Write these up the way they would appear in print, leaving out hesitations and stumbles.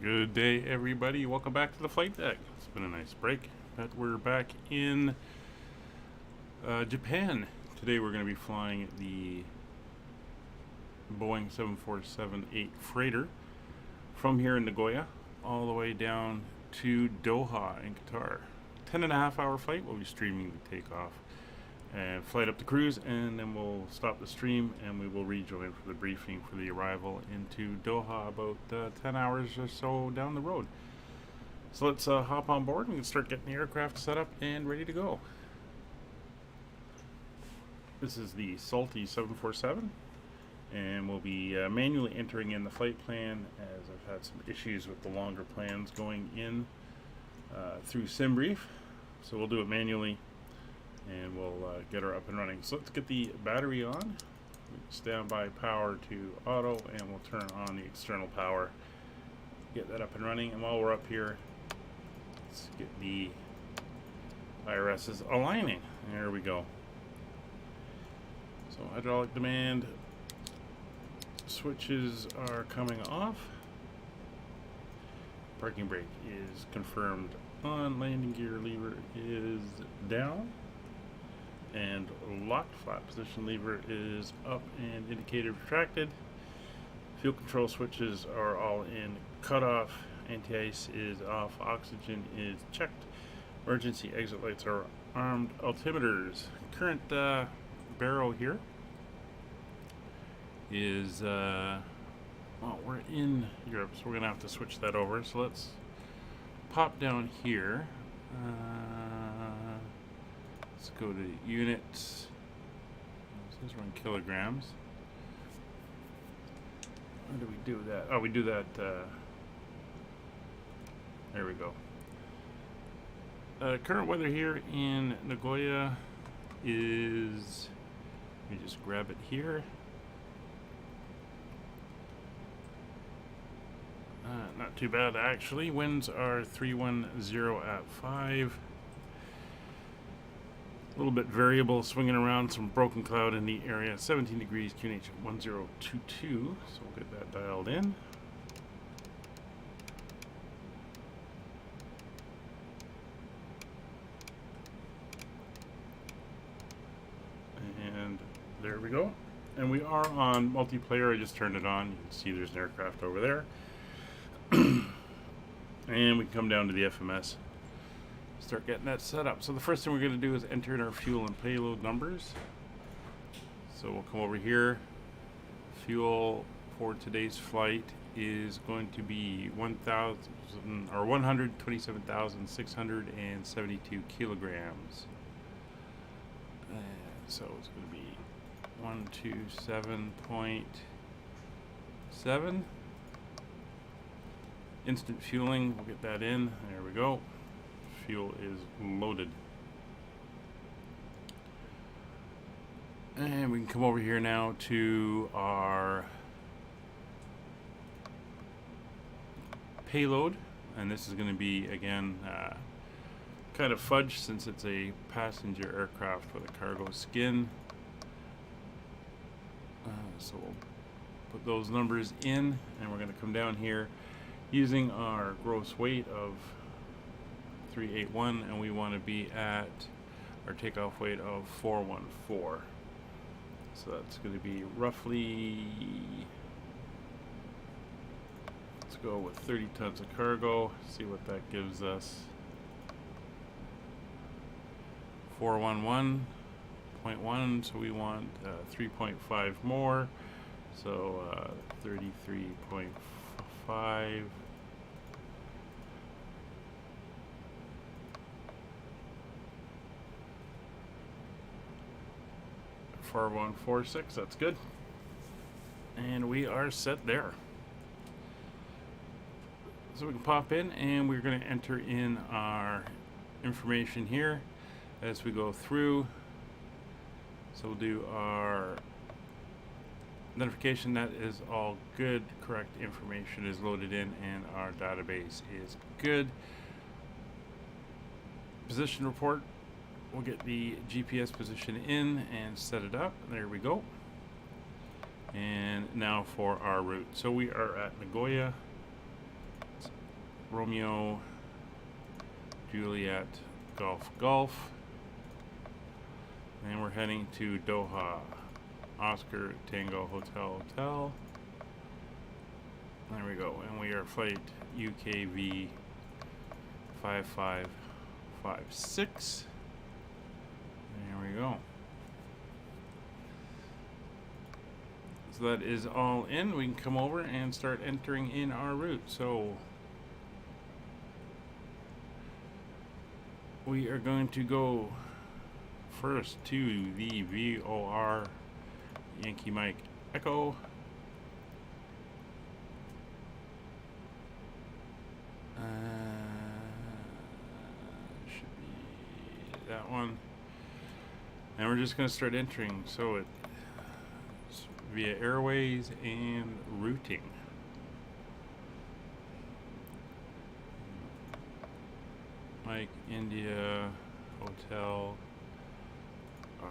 Good day, everybody. Welcome back to the flight deck. It's been a nice break, but we're back in Japan. Today we're going to be flying the Boeing 747-8 freighter from here in Nagoya all the way down to Doha in Qatar. 10.5-hour flight. We'll be streaming the takeoff and flight up the cruise, and then we'll stop the stream and we will rejoin for the briefing for the arrival into Doha about 10 hours or so down the road. So let's hop on board and we can start getting the aircraft set up and ready to go. This is the Salty 747, and we'll be manually entering in the flight plan, as I've had some issues with the longer plans going in through SimBrief. So we'll do it manually and we'll get her up and running. So let's get the battery on. Standby power to auto, and we'll turn on the external power. Get that up and running, and while we're up here, let's get the IRSs aligning. There we go. So hydraulic demand switches are coming off. Parking brake is confirmed on. Landing gear lever is down. And locked flat position lever is up and indicator retracted. Fuel control switches are all in cutoff. Anti-ice is off. Oxygen is checked. Emergency exit lights are armed. Altimeters. Current barrel here is well, we're in Europe, so we're gonna have to switch that over. So let's pop down here. Let's go to units. This is run kilograms. How do we do that? Oh, we do that. There we go. Current weather here in Nagoya is. Let me just grab it here. Not too bad actually. Winds are 310 at 5. A little bit variable, swinging around, some broken cloud in the area. 17 degrees, QNH 1022. So we'll get that dialed in. And there we go. And we are on multiplayer. I just turned it on. You can see there's an aircraft over there. And we can come down to the FMS. Start getting that set up. So the first thing we're going to do is enter in our fuel and payload numbers. So we'll come over here. Fuel for today's flight is going to be 127,672 kilograms. So it's going to be 127.7. Instant fueling, we'll get that in. There we go. Fuel is loaded. And we can come over here now to our payload, and this is going to be again kind of fudge since it's a passenger aircraft with a cargo skin. So we'll put those numbers in, and we're going to come down here using our gross weight of 381, and we want to be at our takeoff weight of 414. So that's going to be roughly, let's go with 30 tons of cargo, see what that gives us. 411.1, so we want 3.5 more, so 33.5. 4146, that's good. And we are set there. So we can pop in and we're going to enter in our information here as we go through. So we'll do our identification. That is all good. Correct information is loaded in and our database is good. Position report. We'll get the GPS position in and set it up. There we go. And now for our route. So we are at Nagoya. Let's Romeo, Juliet, Golf, Golf. And we're heading to Doha. Oscar, Tango, Hotel, Hotel. There we go. And we are flight UKV 5556. There we go. So that is all in. We can come over and start entering in our route. So we are going to go first to the VOR Yankee Mike Echo. Should be that one. And we're just going to start entering. So it's via airways and routing. Mike, India, Hotel,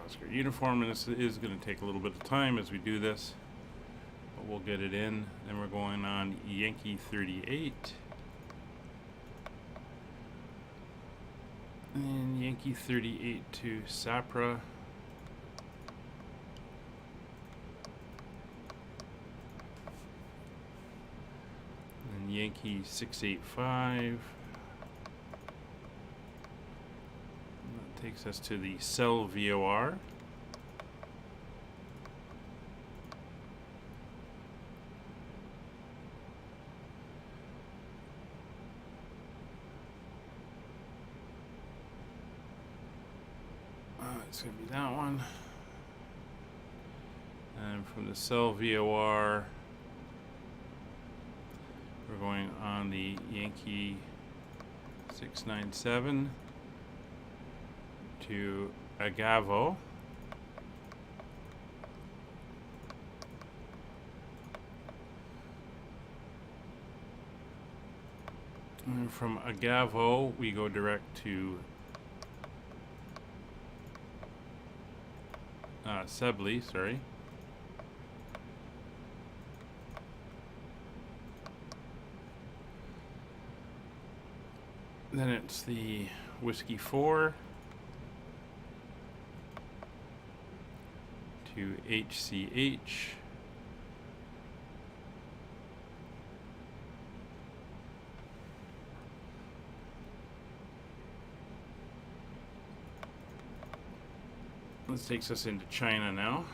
Oscar uniform, and this is going to take a little bit of time as we do this, but we'll get it in. Then we're going on Yankee 38. And Yankee 38 to Sapra. And Yankee 685. That takes us to the Cell VOR. It's going to be that one. And from the Cell VOR, we're going on the Yankee 697 to Agavo. And from Agavo, we go direct to Sebly, sorry. Then it's the Whiskey 4 to HCH. This takes us into China now.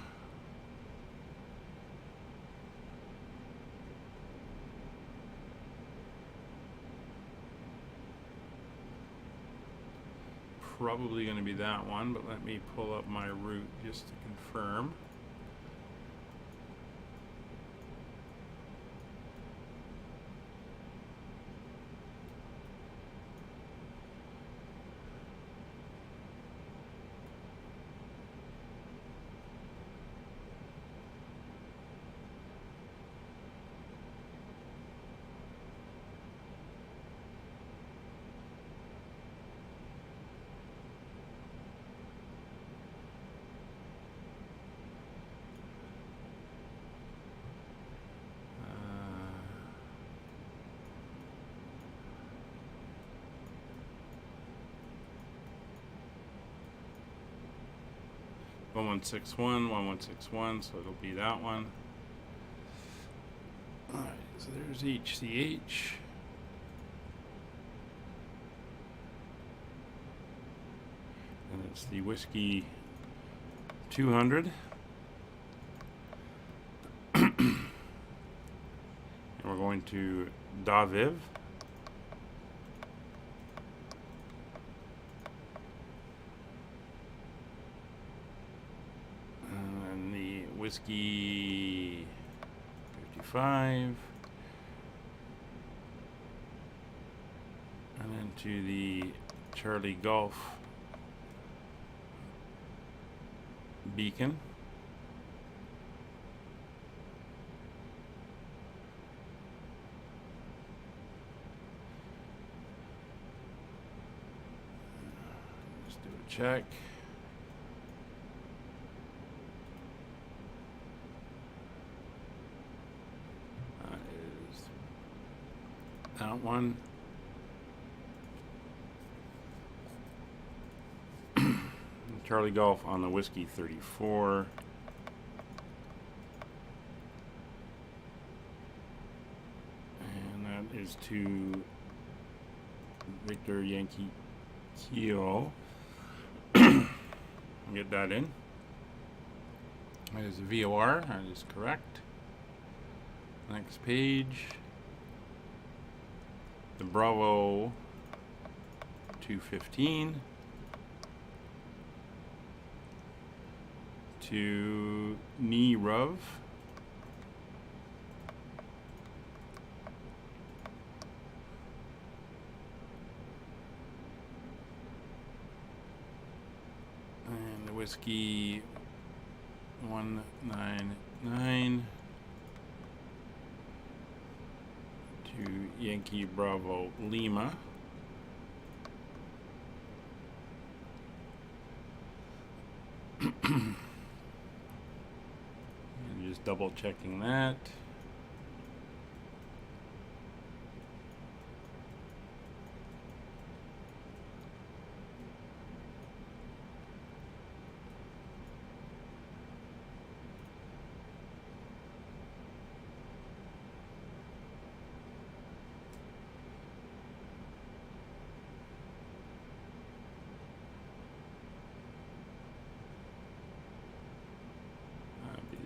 Probably going to be that one, but let me pull up my route just to confirm. One 1161, so it'll be that one. Alright, so there's HCH. And it's the Whiskey 200. And we're going to Daviv. Whiskey 55, and then to the Charlie Golf Beacon. Let's do a check. That one. Charlie Golf on the Whiskey 34. And that is to Victor Yankee Kilo. Get that in. That is a VOR, that is correct. Next page. The Bravo 215 to Knee Ruv. And the Whiskey 199 to Yankee Bravo Lima. And just double checking that.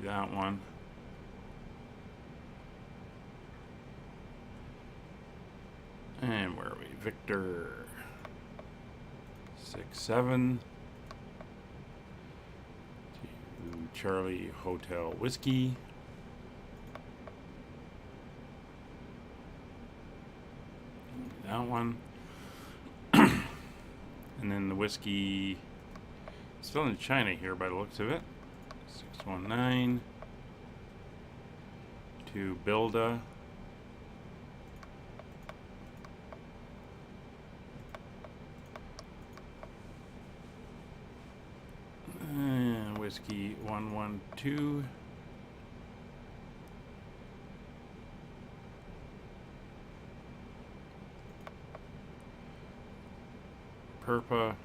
That one. And where are we? Victor 67 to Charlie Hotel Whiskey. That one. And then the Whiskey still in China here by the looks of it. 619 to Bilda. And Whiskey 112 Purpa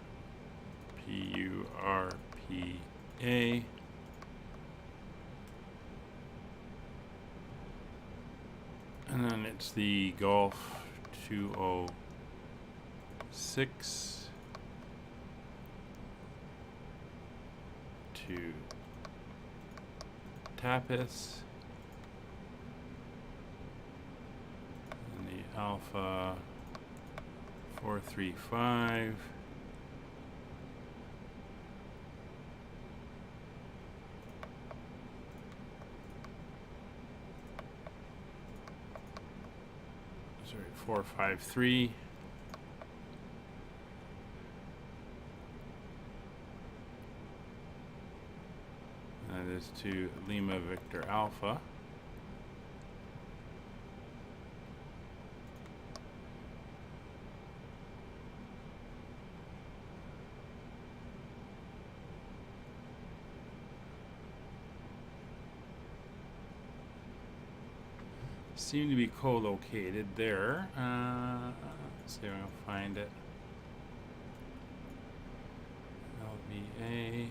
Purpa. And then it's the Golf 206 to Tapas. And the Alpha 435 453 that is to Lima Victor Alpha. Seem to be co-located there. Let's see if I can find it. LVA.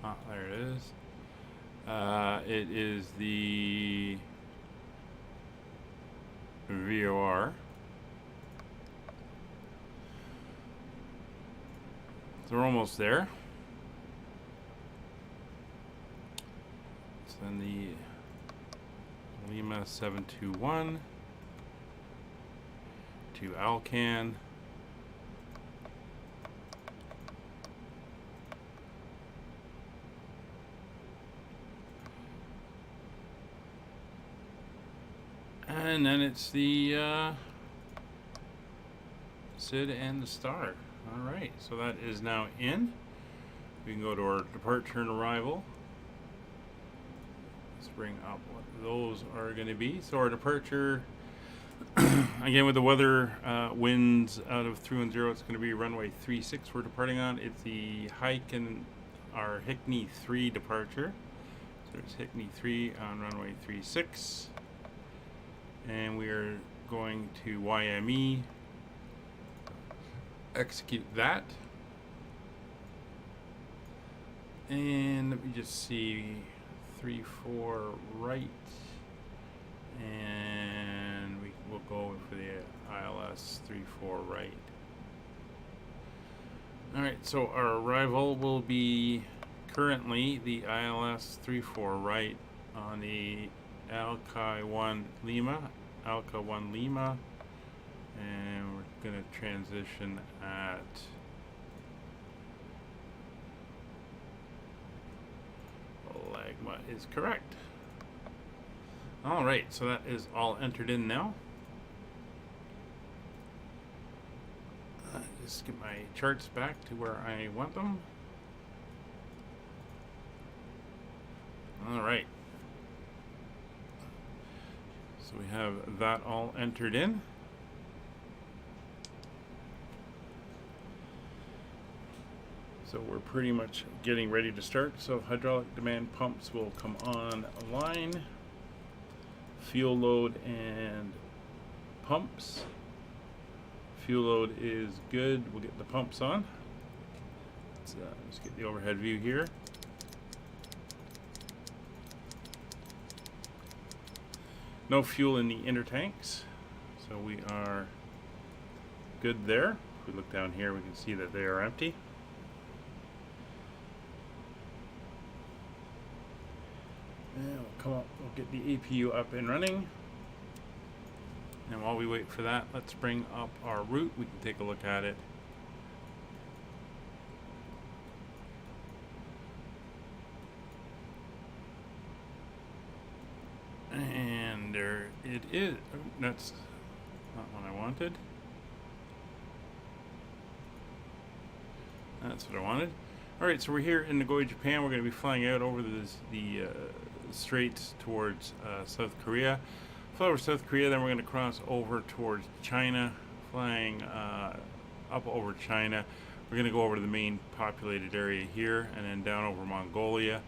Ah, there it is. It is the VOR. So we're almost there. So then the Lima 721 to Alcan. And then it's the Sid and the Star. Alright, so that is now in. We can go to our departure and arrival. Let's bring up what those are going to be. So our departure Again, with the weather, winds out of 310, it's going to be runway 36 we're departing on. It's the our Hickney 3 departure. So there's Hickney 3 on runway 36. And we are going to YME. Execute that. And let me just see, 3-4 right. And we'll go for the ILS 3-4 right. Alright, so our arrival will be currently the ILS 3-4 right on the Alca 1 Lima, and we're going to transition at Lagma is correct. Alright, so that is all entered in now. Just get my charts back to where I want them. Alright. So we have that all entered in. So we're pretty much getting ready to start. So hydraulic demand pumps will come online. Fuel load and pumps. Fuel load is good. We'll get the pumps on. Let's get the overhead view here. No fuel in the inner tanks, so we are good there. If we look down here, we can see that they are empty. And we'll get the APU up and running. And while we wait for that, let's bring up our route. We can take a look at it. And there it is. Oh, that's not what I wanted. That's what I wanted. Alright, so we're here in Nagoya, Japan. We're going to be flying out over the straits towards South Korea. Fly over South Korea, then we're going to cross over towards China, flying up over China. We're going to go over to the main populated area here, and then down over Mongolia.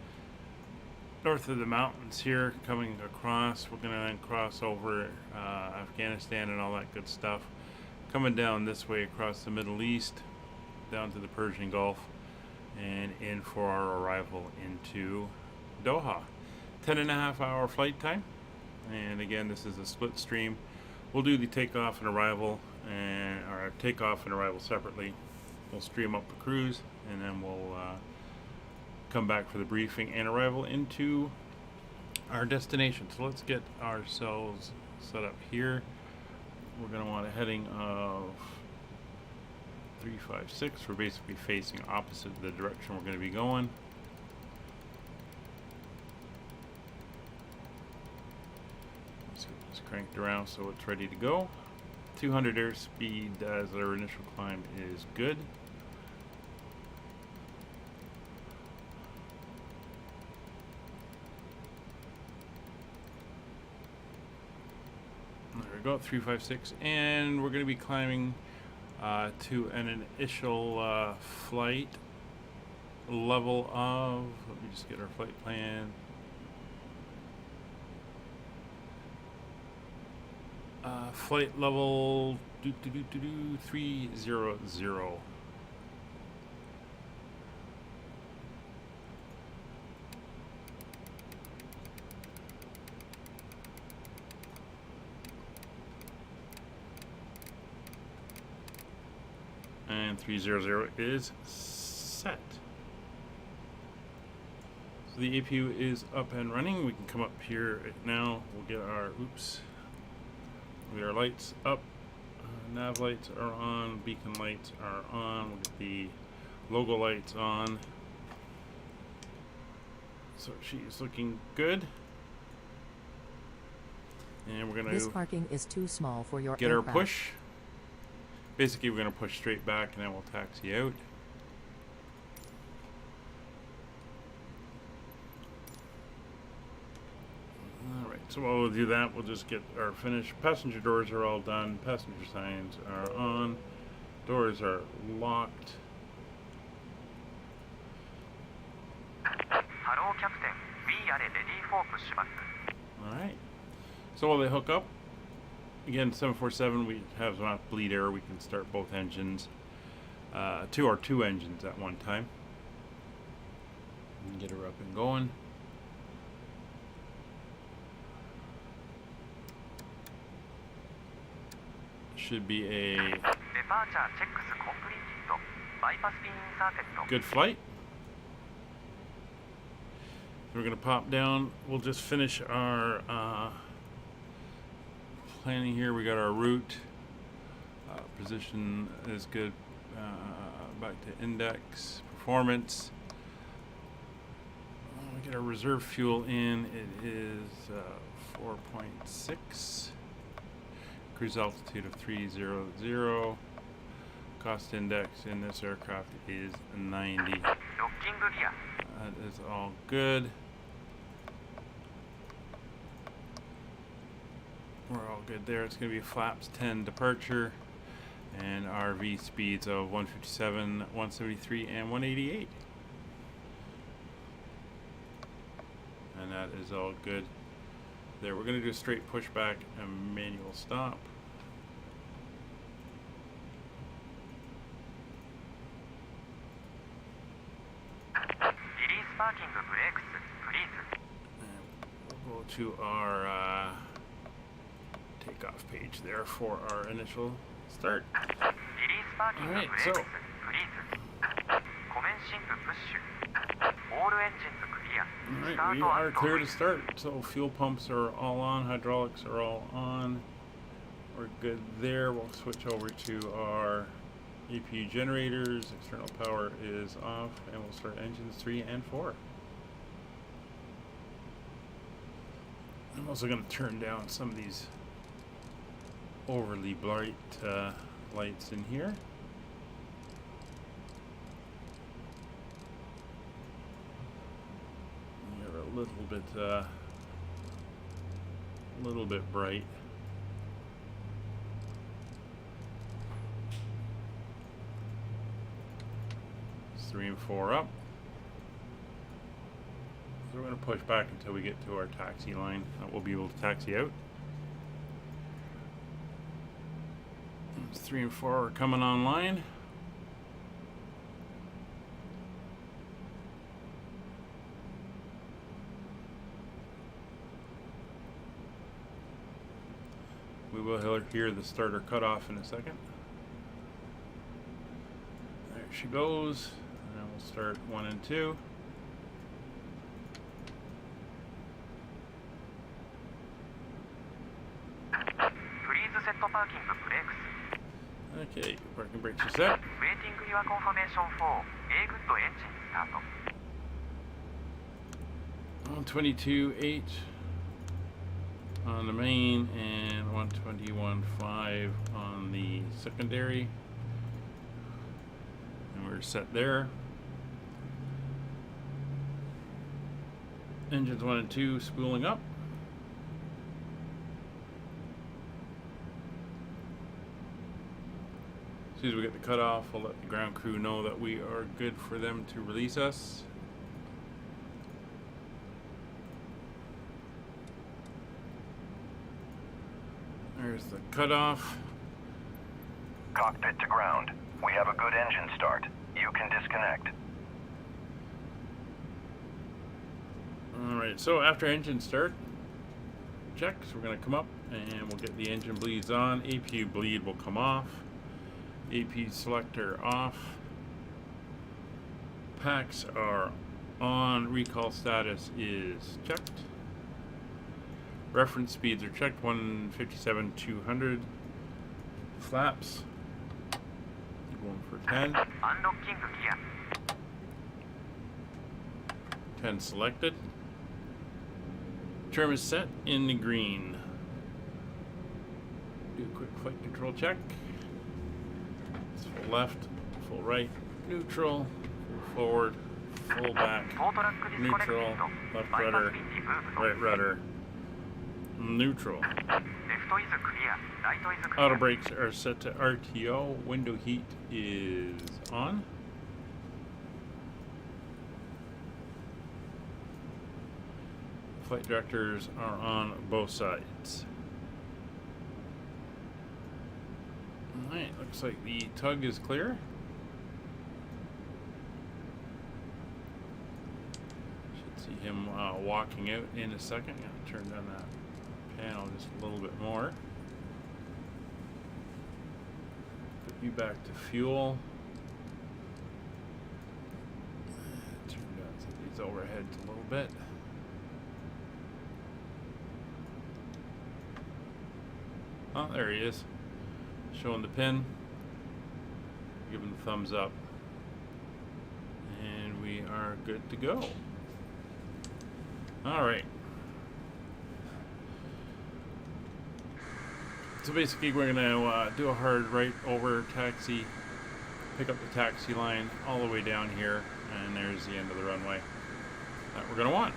North of the mountains here, coming across, we're going to then cross over Afghanistan and all that good stuff. Coming down this way across the Middle East, down to the Persian Gulf, and in for our arrival into Doha. 10.5 hour flight time. And again, this is a split stream. We'll do the takeoff and arrival, and our takeoff and arrival separately. We'll stream up the cruise, and then we'll come back for the briefing and arrival into our destination. So let's get ourselves set up here. We're going to want a heading of 356. We're basically facing opposite the direction we're going to be going. Cranked around so it's ready to go. 200 airspeed as our initial climb is good. There we go, 356, and we're going to be climbing to an initial flight level of, let me just get our flight plan. Flight level 300. And 300 is set. So the APU is up and running. We can come up here now. We'll get our, We'll get our lights up. Nav lights are on. Beacon lights are on. We'll get the logo lights on. So she's looking good. And we're going to This parking is too small for your get aircraft. our push. Basically, we're going to push straight back and then we'll taxi out. Alright, So while we'll do that, we'll just get our finished. Passenger doors are all done. Passenger signs are on. Doors are locked. Hello, Captain. We are ready for pushback. Alright. So while they hook up, again, 747, we have enough bleed air. We can start both engines. Two engines at one time. And get her up and going. Should be a Departure checks completed. Bypass pin inserted. good flight. We're going to pop down. We'll just finish our planning here. We got our route. Position is good. Back to index. Performance. We get our reserve fuel in. It is 4.6. Cruise altitude of 300. Cost index in this aircraft is 90. Locking gear. That is all good. We're all good there. It's going to be flaps 10 departure and RV speeds of 157, 173, and 188. And that is all good. There, we're going to do a straight pushback and manual stop. Release parking brakes, please. And we'll go to our takeoff page there for our initial start. Release parking Alright, brakes, so please. Commencing push. All engines clear. alright, we are clear to start. So fuel pumps are all on, hydraulics are all on. We're good there. We'll switch over to our APU generators. External power is off, and we'll start engines 3 and 4. I'm also going to turn down some of these overly bright lights in here. They're a little bit bright. It's 3 and 4 up. So we're going to push back until we get to our taxi line. We'll be able to taxi out. 3 and 4 are coming online. We will hear the starter cut off in a second. There she goes. And then we'll start 1 and 2. Please set parking brakes. Okay, parking brakes are set. Waiting your confirmation for a good engine start. On 22.8 on the main and 121.5 on the secondary. And we're set there. Engines 1 and 2 spooling up. As soon as we get the cutoff, we'll let the ground crew know that we are good for them to release us. There's the cutoff. Cockpit to ground. We have a good engine start. You can disconnect. Alright, so after engine start checks, we're going to come up and we'll get the engine bleeds on. APU bleed will come off. AP selector off. Packs are on. Recall status is checked. Reference speeds are checked. 157, 200. Flaps. Going for 10. Unlocking gear. 10 selected. Term is set in the green. Do a quick flight control check. It's full left, full right, neutral, full forward, full back, neutral, left rudder, right rudder, Neutral. レフトイズクリア、ライトイズクリア。 Auto brakes are set to RTO. Window heat is on. Flight directors are on both sides. Alright, looks like the tug is clear. Should see him walking out in a second. Gonna turn down that panel just a little bit more. Put you back to fuel. Turn down some of these overheads a little bit. Oh, there he is. Showing the pin. Give him the thumbs up. And we are good to go. Alright. So basically we're going to do a hard right over taxi, pick up the taxi line all the way down here, and there's the end of the runway that we're going to want.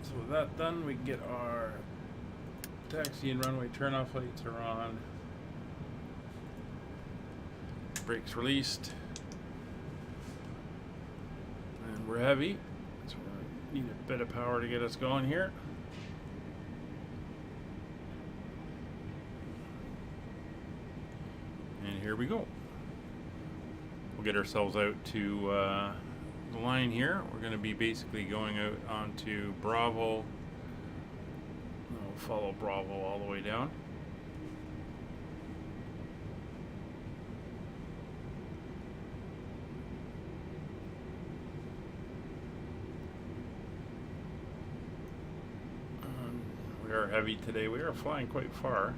So with that done, we can get our taxi and runway turnoff lights are on. Brakes released. And we're heavy, so we need a bit of power to get us going here. And here we go. We'll get ourselves out to the line here. We're going to be basically going out onto Bravo. We'll follow Bravo all the way down. We are heavy today. We are flying quite far.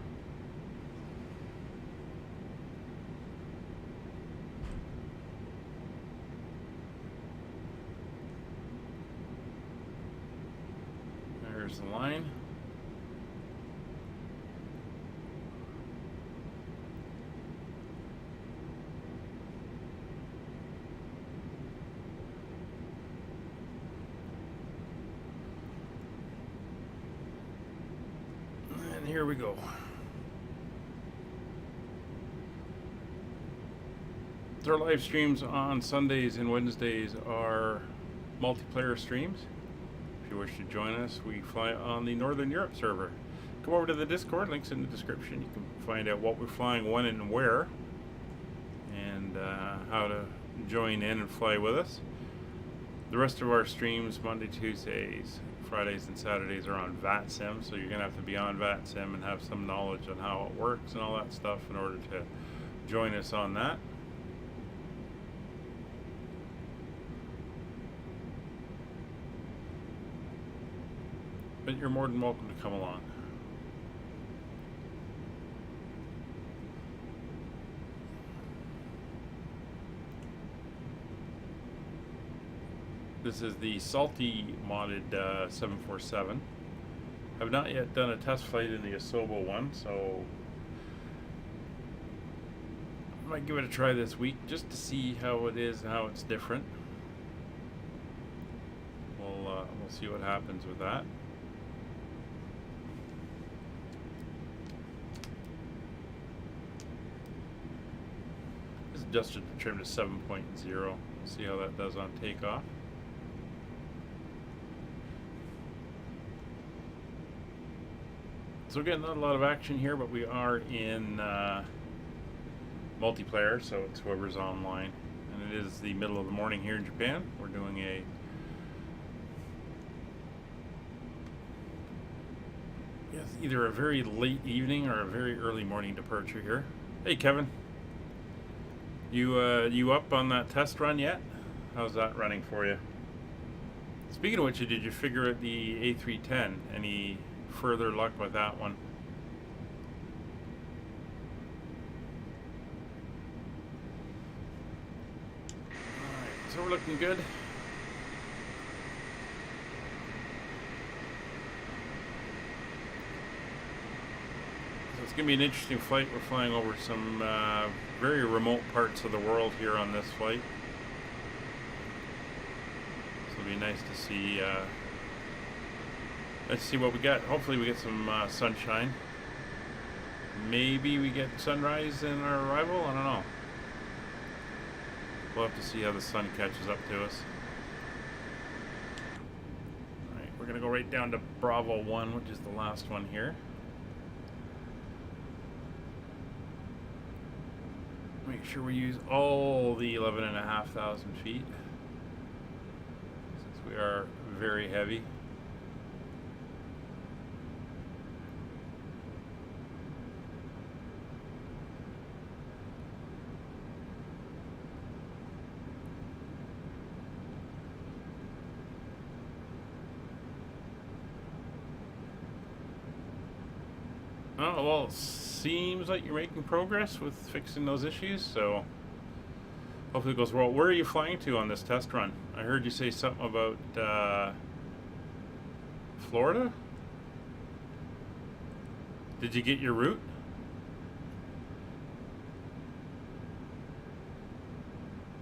There's the line. And here we go. Our live streams on Sundays and Wednesdays are multiplayer streams. If you wish to join us, we fly on the Northern Europe server. Come over to the Discord, links in the description. You can find out what we're flying, when and where, and how to join in and fly with us. The rest of our streams, Monday, Tuesdays, Fridays, and Saturdays, are on VATSIM, so you're going to have to be on VATSIM and have some knowledge on how it works and all that stuff in order to join us on that. But you're more than welcome to come along. This is the Salty modded 747. I've not yet done a test flight in the Asobo one, so I might give it a try this week just to see how it is and how it's different. We'll see what happens with that. Adjusted the trim to 7.0. See how that does on takeoff. So again, not a lot of action here, but we are in multiplayer, so it's whoever's online. And it is the middle of the morning here in Japan. We're doing either a very late evening or a very early morning departure here. Hey, Kevin. You up on that test run yet? How's that running for you? Speaking of which, did you figure out the A310? Any further luck with that one? Alright, so we're looking good. It's going to be an interesting flight. We're flying over some very remote parts of the world here on this flight. So it'll be nice to see Let's see what we get. Hopefully we get some sunshine. Maybe we get sunrise in our arrival. I don't know. We'll have to see how the sun catches up to us. Alright, we're going to go right down to Bravo 1, which is the last one here. Make sure we use all the 11,500 feet, since we are very heavy. Oh, well, it seems like you're making progress with fixing those issues, so hopefully it goes well. Where are you flying to on this test run? I heard you say something about Florida? Did you get your route?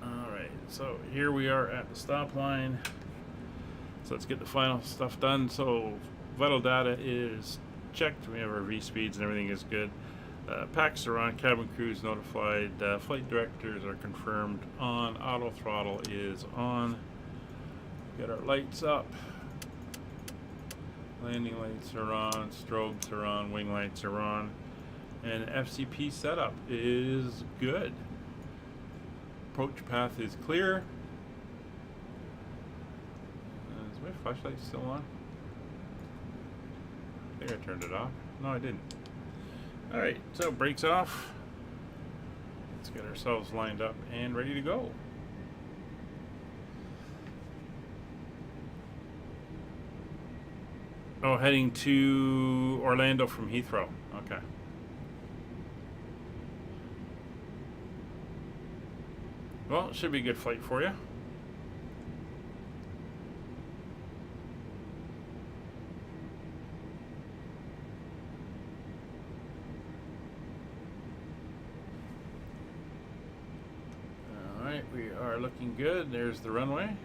Alright, so here we are at the stop line. So let's get the final stuff done. So vital data is checked. We have our V speeds and everything is good. Packs are on, cabin crews notified, flight directors are confirmed on, auto throttle is on. Get our lights up. Landing lights are on, strobes are on, wing lights are on, and FCP setup is good. Approach path is clear. Is my flashlight still on? I think I turned it off. No, I didn't. Alright, so brakes off. Let's get ourselves lined up and ready to go. Oh, heading to Orlando from Heathrow. Okay. Well, it should be a good flight for you. Alright, we are looking good. There's the runway.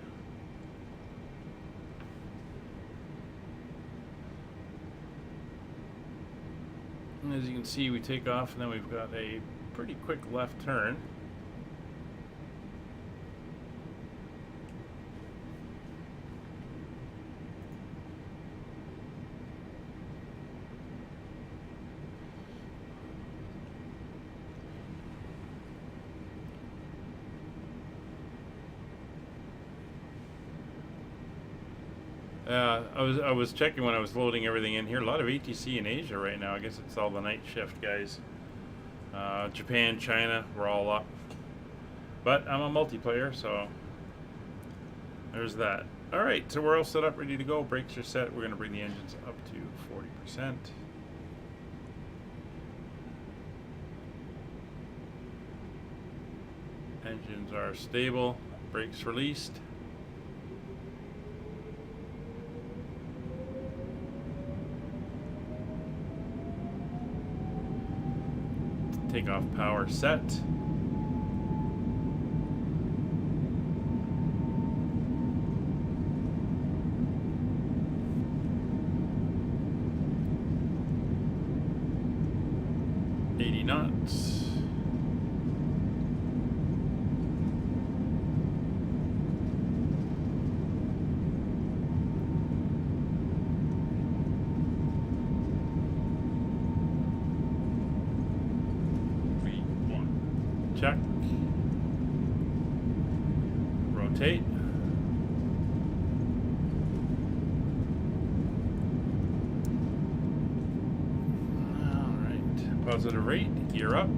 And as you can see, we take off and then we've got a pretty quick left turn. I was checking when I was loading everything in here. A lot of ATC in Asia right now. I guess it's all the night shift guys. Japan, China, we're all up. But I'm a multiplayer, so there's that. Alright, so we're all set up, ready to go. Brakes are set. We're going to bring the engines up to 40%. Engines are stable. Brakes released. Takeoff power set. Knots. Check. Rotate. Alright. Positive rate. Gear up.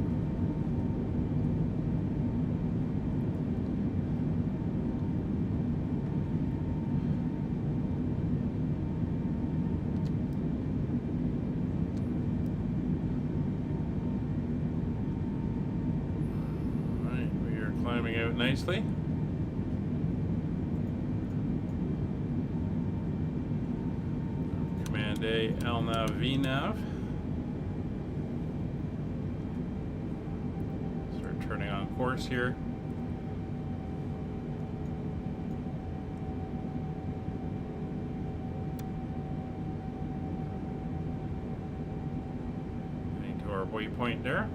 Climbing out nicely. Command A, LNAV, VNAV. Start turning on course here. start waypoint there.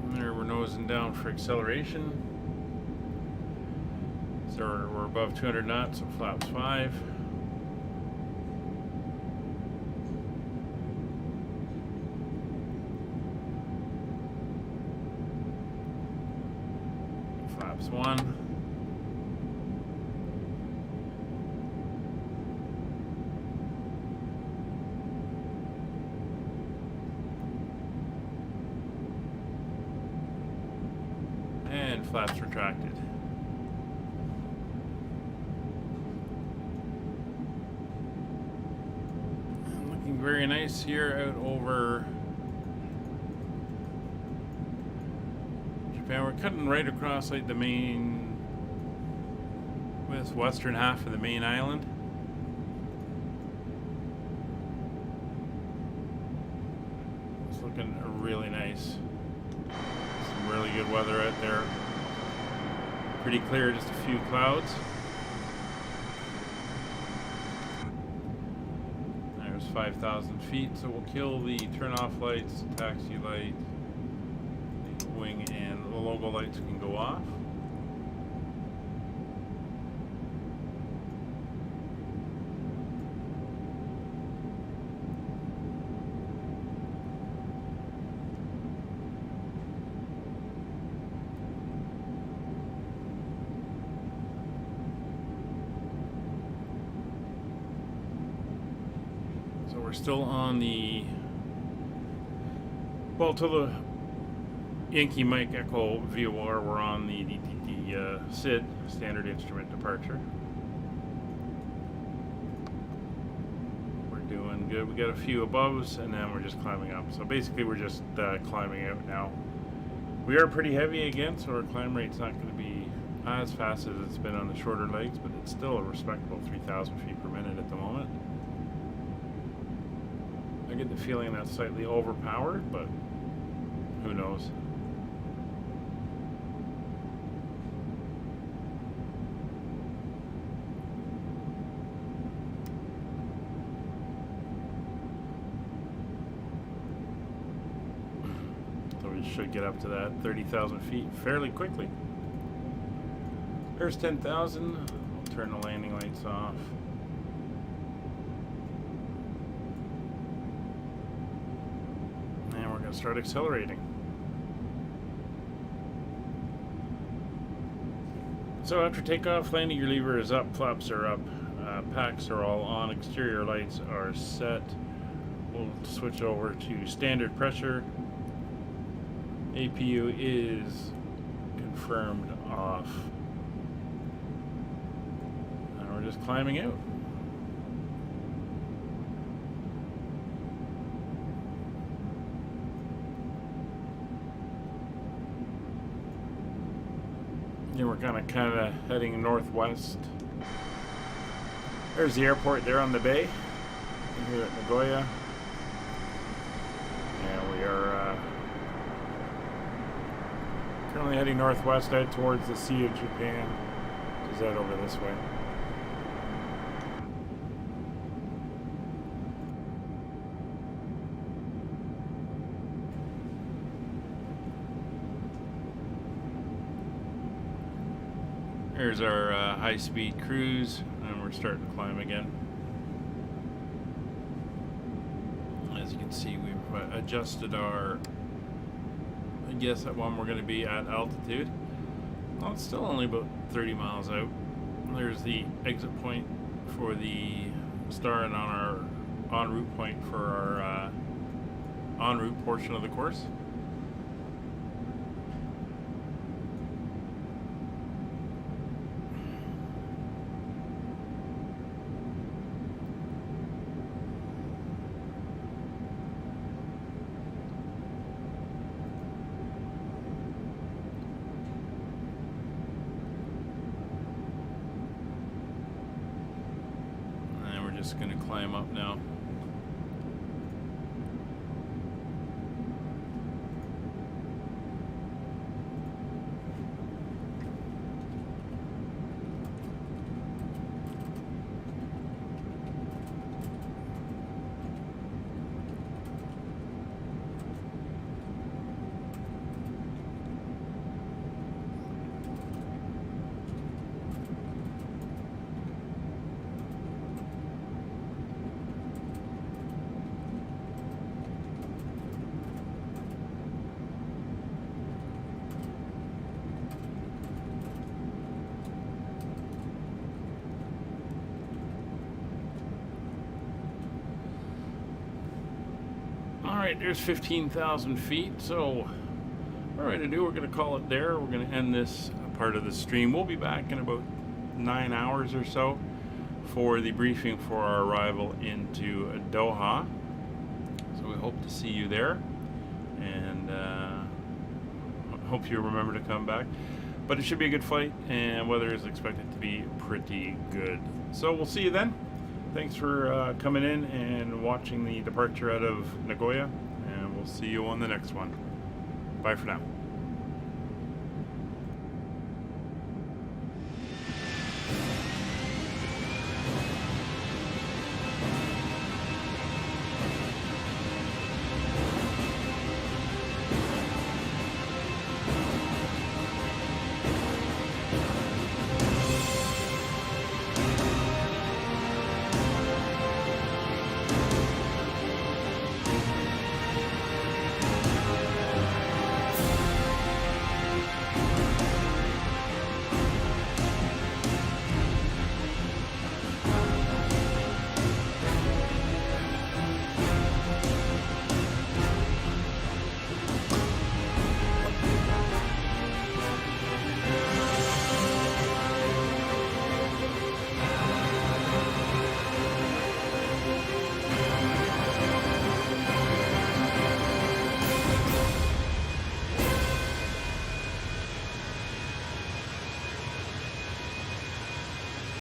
And there we're nosing down for acceleration. So we're above 200 knots, so flaps 5. Flaps 1. And flaps retracted. Looking very nice here out over Japan. We're cutting right across like the main western half of the main island. It's looking really nice. Some really good weather out there. Pretty clear, just a few clouds. There's 5,000 feet, so we'll kill the turn-off lights, taxi light, the wing and the logo lights can go off. We're still on the, well, to the Yankee Mike Echo VOR, we're on the SID, Standard Instrument Departure. We're doing good. We got a few aboves, and then we're just climbing up. So basically, we're just climbing out now. We are pretty heavy again, so our climb rate's not going to be as fast as it's been on the shorter legs, but it's still a respectable 3,000 feet per minute at the moment. I get the feeling that's slightly overpowered, but who knows? So we should get up to that 30,000 feet fairly quickly. There's 10,000. I'll turn the landing lights off. Start accelerating. So after takeoff, landing gear lever is up, flaps are up, packs are all on, exterior lights are set. We'll switch over to standard pressure. APU is confirmed off. And we're just climbing out. Yeah, we're kind of heading northwest. There's the airport there on the bay, here at Nagoya. And we are currently heading northwest out towards the Sea of Japan. Is that over this way? Here's our high-speed cruise, and we're starting to climb again. As you can see, we've adjusted our, I guess at one we're going to be at altitude. Well, it's still only about 30 miles out. There's the exit point for the star, and on our en route point for our en route portion of the course. Just going to climb up now. Alright, there's 15,000 feet, so what we're going to do, we're going to call it there. We're going to end this part of the stream. We'll be back in about 9 hours or so for the briefing for our arrival into Doha. So we hope to see you there, and hope you remember to come back. But it should be a good flight, and weather is expected to be pretty good. So we'll see you then. Thanks for coming in and watching the departure out of Nagoya, and we'll see you on the next one. Bye for now.